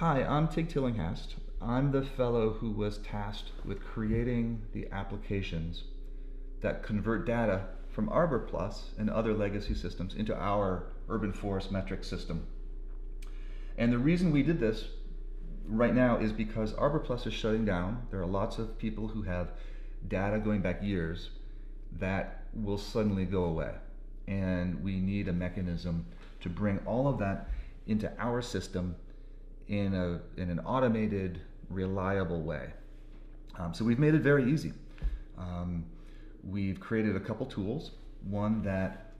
Hi, I'm Tig Tillinghast. I'm the fellow who was tasked with creating the applications that convert data from ArborPlus and other legacy systems into our Urban Forest Metrix system. And the reason we did this right now is because ArborPlus is shutting down. There are lots of people who have data going back years that will suddenly go away. And we need a mechanism to bring all of that into our system in an automated, reliable way. So we've made it very easy. We've created a couple tools. One that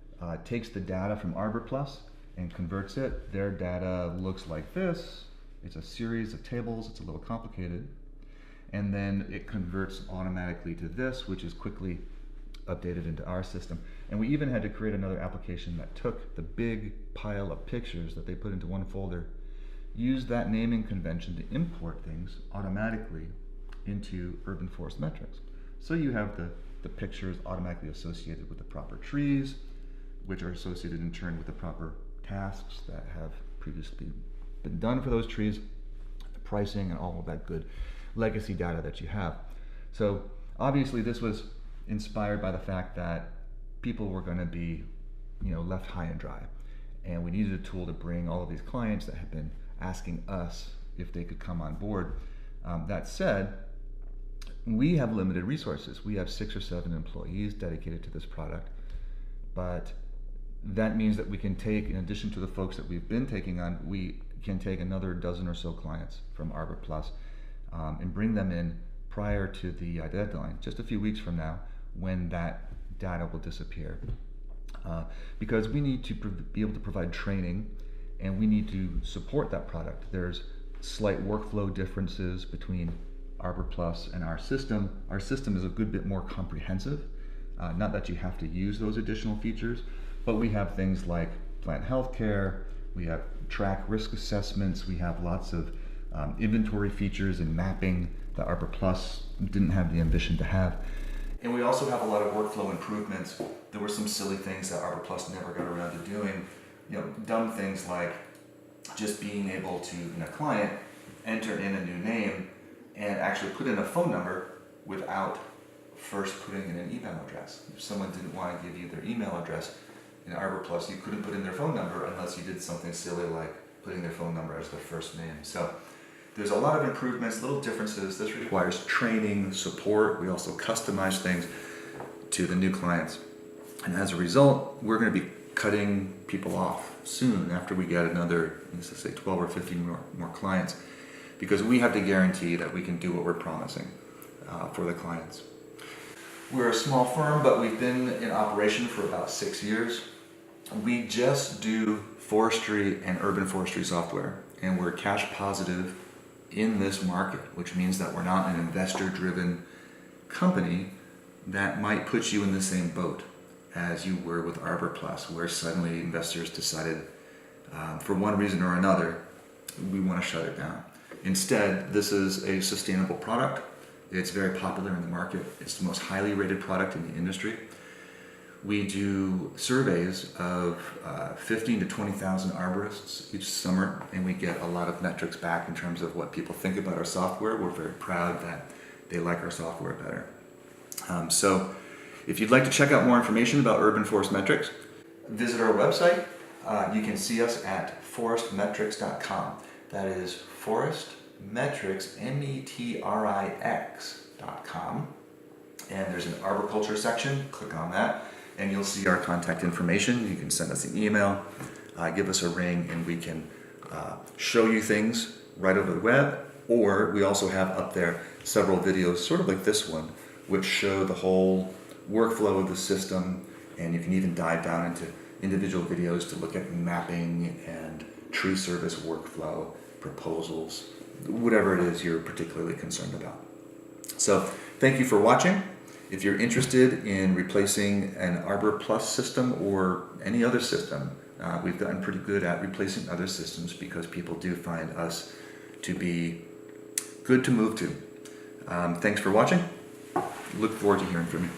takes the data from ArborPlus and converts it. Their data looks like this. It's a series of tables. It's a little complicated. And then it converts automatically to this, which is quickly updated into our system. And we even had to create another application that took the big pile of pictures that they put into one folder, used that naming convention to import things automatically into Urban Forest Metrix. So you have the pictures automatically associated with the proper trees, which are associated in turn with the proper tasks that have previously been done for those trees, the pricing and all of that good legacy data that you have. So obviously this was inspired by the fact that people were going to be, left high and dry, and we needed a tool to bring all of these clients that have been asking us if they could come on board. That said, we have limited resources. We have 6 or 7 employees dedicated to this product, but that means that we can take, in addition to the folks that we've been taking on, we can take another dozen or so clients from ArborPlus and bring them in prior to the deadline, just a few weeks from now, when that data will disappear. Because we need to be able to provide training, and we need to support that product. There's slight workflow differences between ArborPlus and our system. Our system is a good bit more comprehensive. Not that you have to use those additional features, but we have things like plant health care, we have track risk assessments, we have lots of inventory features and mapping that ArborPlus didn't have the ambition to have. And we also have a lot of workflow improvements. There were some silly things that ArborPlus never got around to doing. Dumb things like just being able to, in a client, enter in a new name and actually put in a phone number without first putting in an email address. If someone didn't want to give you their email address in ArborPlus, you couldn't put in their phone number unless you did something silly like putting their phone number as their first name. So there's a lot of improvements, little differences. This requires training, support. We also customize things to the new clients. And as a result, we're going to be cutting people off soon after we get another, let's say 12 or 15 more clients, because we have to guarantee that we can do what we're promising for the clients. We're a small firm, but we've been in operation for about 6 years. We just do forestry and urban forestry software, and we're cash positive in this market, which means that we're not an investor-driven company that might put you in the same boat as you were with ArborPlus, where suddenly investors decided, for one reason or another, we want to shut it down. Instead, this is a sustainable product. It's very popular in the market. It's the most highly rated product in the industry. We do surveys of 15 to 20,000 arborists each summer, and we get a lot of metrics back in terms of what people think about our software. We're very proud that they like our software better. So if you'd like to check out more information about Urban Forest Metrix, visit our website. You can see us at forestmetrix.com. That is Forest Metrix, METRIX.com. And there's an arboriculture section. Click on that, and you'll see our contact information. You can send us an email, give us a ring, and we can show you things right over the web. Or we also have up there several videos, sort of like this one, which show the whole workflow of the system, and you can even dive down into individual videos to look at mapping and tree service workflow, proposals, whatever it is you're particularly concerned about. So thank you for watching. If you're interested in replacing an ArborPlus system or any other system, we've gotten pretty good at replacing other systems because people do find us to be good to move to. Thanks for watching. Look forward to hearing from you.